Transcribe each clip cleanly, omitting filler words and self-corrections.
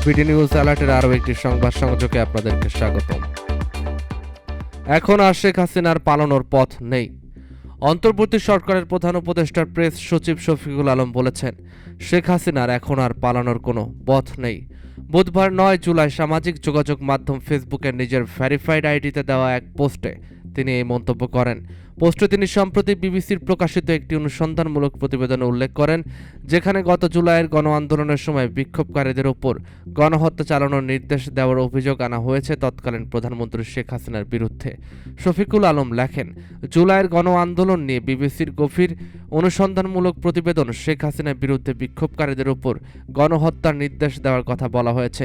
BD news অ্যালার্টের আরও একটি সংবাদ সংযোগে আপনাদেরকে স্বাগতম। এখন আর শেখ হাসিনার পালানোর পথ নেই। অন্তর্বর্তী সরকারের প্রধান উপদেষ্টার প্রেস সচিব শফিকুল আলম বলেছেন, শেখ হাসিনার এখন আর পালানোর কোনো পথ নেই। বুধবার 9 জুলাই সামাজিক যোগাযোগ মাধ্যম ফেসবুকের নিজের ভেরিফাইড আইডিতে দেওয়া এক পোস্টে তিনি এই মন্তব্য করেন। পোস্টে তিনি সম্প্রতি বিবিসির প্রকাশিত একটি অনুসন্ধানমূলক প্রতিবেদনে উল্লেখ করেন, যেখানে গত জুলাইয়ের গণ আন্দোলনের সময় বিক্ষোভকারীদের ওপর গণহত্যা চালানোর নির্দেশ দেওয়ার অভিযোগ আনা হয়েছে তৎকালীন প্রধানমন্ত্রী শেখ হাসিনার বিরুদ্ধে। শফিকুল আলম লেখেন, জুলাইয়ের গণ আন্দোলন নিয়ে বিবিসির গভীর অনুসন্ধানমূলক প্রতিবেদন শেখ হাসিনার বিরুদ্ধে বিক্ষোভকারীদের ওপর গণহত্যার নির্দেশ দেওয়ার কথা বলা হয়েছে,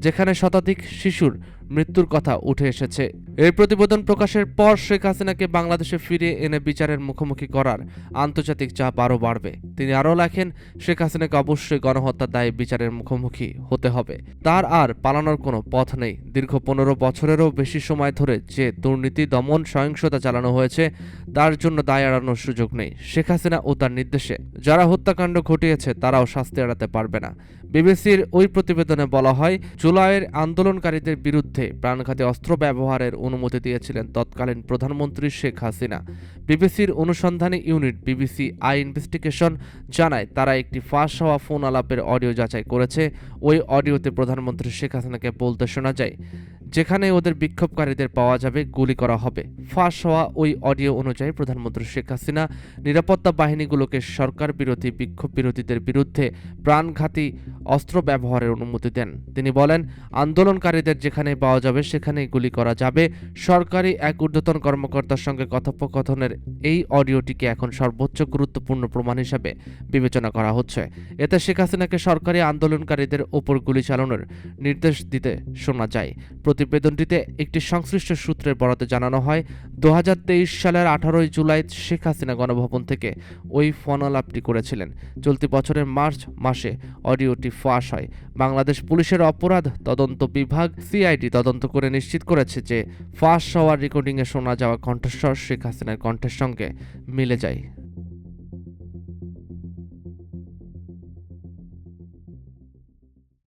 যেখানে শতাধিক শিশুর মৃত্যুর কথা উঠে এসেছে। এই প্রতিবেদন প্রকাশের পর শেখ হাসিনাকে বাংলাদেশে ফিরিয়ে এনে বিচারের মুখোমুখি করার আন্তর্জাতিক চাপ আরও বাড়বে। তিনি আরও লেখেন, শেখ হাসিনাকে অবশ্যই গণহত্যার দায়ে বিচারের মুখোমুখি হতে হবে। তার আর পালানোর কোনো পথ নেই। দীর্ঘ 15 বছরেরও বেশি সময় ধরে যে দুর্নীতি, দমন, সহিংসতা চালানো হয়েছে, তার জন্য দায় এড়ানোর সুযোগ নেই। শেখ হাসিনা ও তার নির্দেশে যারা হত্যাকাণ্ড ঘটিয়েছে তারাও শাস্তি এড়াতে পারবে না। বিবিসির ওই প্রতিবেদনে বলা হয়, জুলাইয়ের আন্দোলনকারীদের বিরুদ্ধে প্রাণঘাতী অস্ত্র ব্যবহারের অনুমতি দিয়েছিলেন তৎকালীন প্রধানমন্ত্রী শেখ হাসিনা। বিবিসির অনুসন্ধানী ইউনিট বিবিসি আই ইনভেস্টিগেশন জানায়, তারা একটি ফাঁস হওয়া ফোন আলাপের অডিও যাচাই করেছে। ওই অডিওতে প্রধানমন্ত্রী শেখ হাসিনাকে বলতে শোনা যায়, যেখানে ওদের বিক্ষোভকারীদের পাওয়া যাবে, গুলি করা হবে। ফাঁস হওয়া ওই অডিও অনুযায়ী প্রধানমন্ত্রী শেখ হাসিনা নিরাপত্তা বাহিনীগুলোকে সরকার বিরোধী বিক্ষোভ বিরোধীদের বিরুদ্ধে প্রাণঘাতী অস্ত্র ব্যবহারের অনুমতি দেন। তিনি বলেন, আন্দোলনকারীদের যেখানে পাওয়া যাবে সেখানেই গুলি করা যাবে। সরকারি এক ঊর্ধ্বতন কর্মকর্তার সঙ্গে কথোপকথনের এই অডিওটিকে এখন সর্বোচ্চ গুরুত্বপূর্ণ প্রমাণ হিসাবে বিবেচনা করা হচ্ছে। এতে শেখ হাসিনাকে সরকারি আন্দোলনকারীদের ওপর গুলি চালানোর নির্দেশ দিতে শোনা যায়। প্রতিবেদনটিতে একটি সংশ্লিষ্ট সূত্রের বরাতে জানানো হয়, 2023 সালের 18 জুলাই শেখ হাসিনা গণভবন থেকে ওই ফোনালাপটি করেছিলেন। চলতি বছরের মার্চ মাসে অডিওটি ফাঁস হয়। বাংলাদেশ পুলিশের অপরাধ তদন্ত বিভাগ সিআইডি তদন্ত করে নিশ্চিত করেছে যে ফাঁস হওয়ার রেকর্ডিংয়ে শোনা যাওয়া কণ্ঠস্বর শেখ হাসিনার কণ্ঠের সঙ্গে মিলে যায়।